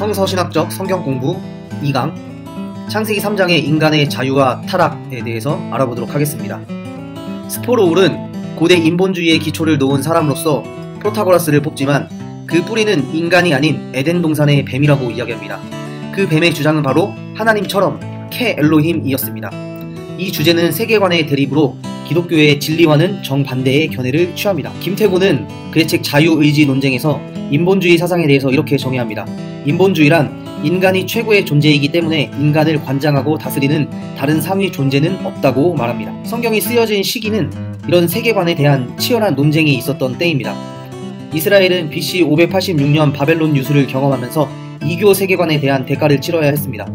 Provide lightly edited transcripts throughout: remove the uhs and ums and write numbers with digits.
성서신학적 성경공부 2강 창세기 3장의 인간의 자유와 타락에 대해서 알아보도록 하겠습니다. 스포로울은 고대 인본주의의 기초를 놓은 사람으로서 프로타고라스를 뽑지만 그 뿌리는 인간이 아닌 에덴 동산의 뱀이라고 이야기합니다. 그 뱀의 주장은 바로 하나님처럼 케 엘로힘이었습니다. 이 주제는 세계관의 대립으로 기독교의 진리와는 정반대의 견해를 취합니다. 김태곤은 그의 책 자유의지 논쟁에서 인본주의 사상에 대해서 이렇게 정의합니다. 인본주의란 인간이 최고의 존재이기 때문에 인간을 관장하고 다스리는 다른 상위 존재는 없다고 말합니다. 성경이 쓰여진 시기는 이런 세계관에 대한 치열한 논쟁이 있었던 때입니다. 이스라엘은 BC 586년 바벨론 유수를 경험하면서 이교 세계관에 대한 대가를 치러야 했습니다.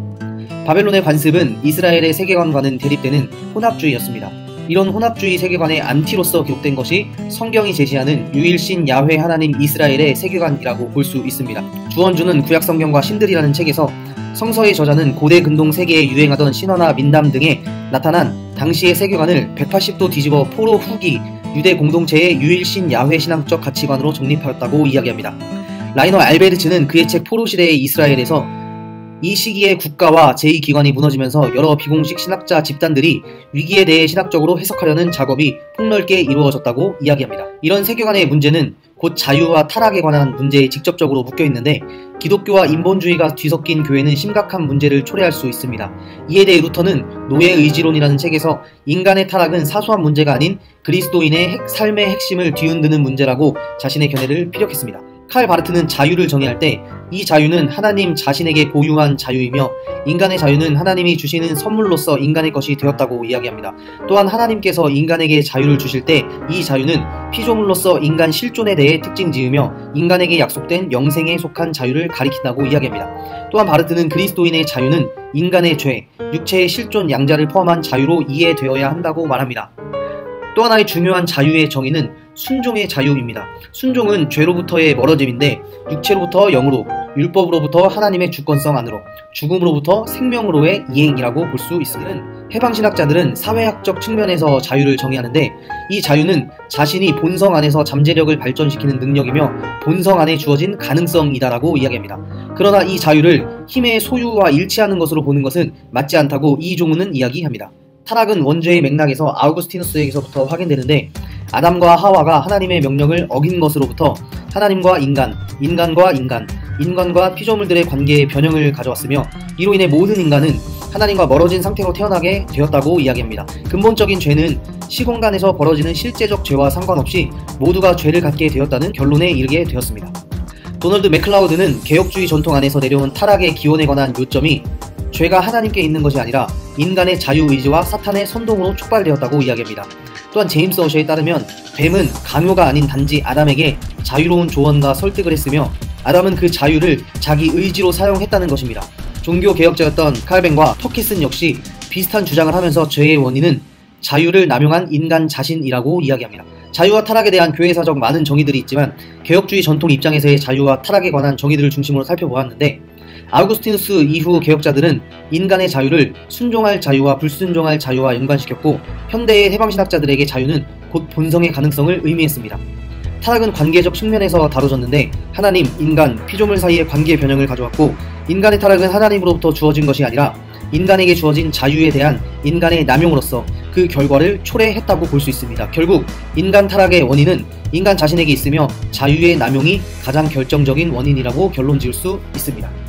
바벨론의 관습은 이스라엘의 세계관과는 대립되는 혼합주의였습니다. 이런 혼합주의 세계관의 안티로서 기록된 것이 성경이 제시하는 유일신 야훼 하나님 이스라엘의 세계관이라고 볼 수 있습니다. 주원주는 구약성경과 신들이라는 책에서 성서의 저자는 고대 근동 세계에 유행하던 신화나 민담 등에 나타난 당시의 세계관을 180도 뒤집어 포로 후기 유대 공동체의 유일신 야훼 신앙적 가치관으로 정립하였다고 이야기합니다. 라이너 알베르츠는 그의 책 포로 시대의 이스라엘에서 이 시기에 국가와 제2기관이 무너지면서 여러 비공식 신학자 집단들이 위기에 대해 신학적으로 해석하려는 작업이 폭넓게 이루어졌다고 이야기합니다. 이런 세계관의 문제는 곧 자유와 타락에 관한 문제에 직접적으로 묶여있는데 기독교와 인본주의가 뒤섞인 교회는 심각한 문제를 초래할 수 있습니다. 이에 대해 루터는 노예의지론이라는 책에서 인간의 타락은 사소한 문제가 아닌 그리스도인의 삶의 핵심을 뒤흔드는 문제라고 자신의 견해를 피력했습니다. 칼 바르트는 자유를 정의할 때 이 자유는 하나님 자신에게 보유한 자유이며 인간의 자유는 하나님이 주시는 선물로서 인간의 것이 되었다고 이야기합니다. 또한 하나님께서 인간에게 자유를 주실 때 이 자유는 피조물로서 인간 실존에 대해 특징 지으며 인간에게 약속된 영생에 속한 자유를 가리킨다고 이야기합니다. 또한 바르트는 그리스도인의 자유는 인간의 죄, 육체의 실존 양자를 포함한 자유로 이해되어야 한다고 말합니다. 또 하나의 중요한 자유의 정의는 순종의 자유입니다. 순종은 죄로부터의 멀어짐인데 육체로부터 영으로, 율법으로부터 하나님의 주권성 안으로, 죽음으로부터 생명으로의 이행이라고 볼 수 있습니다. 해방신학자들은 사회학적 측면에서 자유를 정의하는데 이 자유는 자신이 본성 안에서 잠재력을 발전시키는 능력이며 본성 안에 주어진 가능성이다라고 이야기합니다. 그러나 이 자유를 힘의 소유와 일치하는 것으로 보는 것은 맞지 않다고 이종우는 이야기합니다. 타락은 원죄의 맥락에서 아우구스티누스에게서부터 확인되는데 아담과 하와가 하나님의 명령을 어긴 것으로부터 하나님과 인간, 인간과 인간, 인간과 피조물들의 관계에 변형을 가져왔으며 이로 인해 모든 인간은 하나님과 멀어진 상태로 태어나게 되었다고 이야기합니다. 근본적인 죄는 시공간에서 벌어지는 실제적 죄와 상관없이 모두가 죄를 갖게 되었다는 결론에 이르게 되었습니다. 도널드 맥클라우드는 개혁주의 전통 안에서 내려온 타락의 기원에 관한 요점이 죄가 하나님께 있는 것이 아니라 인간의 자유의지와 사탄의 선동으로 촉발되었다고 이야기합니다. 또한 제임스 어셔에 따르면 뱀은 강요가 아닌 단지 아담에게 자유로운 조언과 설득을 했으며 아담은 그 자유를 자기 의지로 사용했다는 것입니다. 종교개혁자였던 칼뱅과 터키슨 역시 비슷한 주장을 하면서 죄의 원인은 자유를 남용한 인간 자신이라고 이야기합니다. 자유와 타락에 대한 교회사적 많은 정의들이 있지만 개혁주의 전통 입장에서의 자유와 타락에 관한 정의들을 중심으로 살펴보았는데 아우구스티누스 이후 개혁자들은 인간의 자유를 순종할 자유와 불순종할 자유와 연관시켰고 현대의 해방신학자들에게 자유는 곧 본성의 가능성을 의미했습니다. 타락은 관계적 측면에서 다뤄졌는데 하나님, 인간, 피조물 사이의 관계 변형을 가져왔고 인간의 타락은 하나님으로부터 주어진 것이 아니라 인간에게 주어진 자유에 대한 인간의 남용으로서 그 결과를 초래했다고 볼 수 있습니다. 결국 인간 타락의 원인은 인간 자신에게 있으며 자유의 남용이 가장 결정적인 원인이라고 결론 지을 수 있습니다.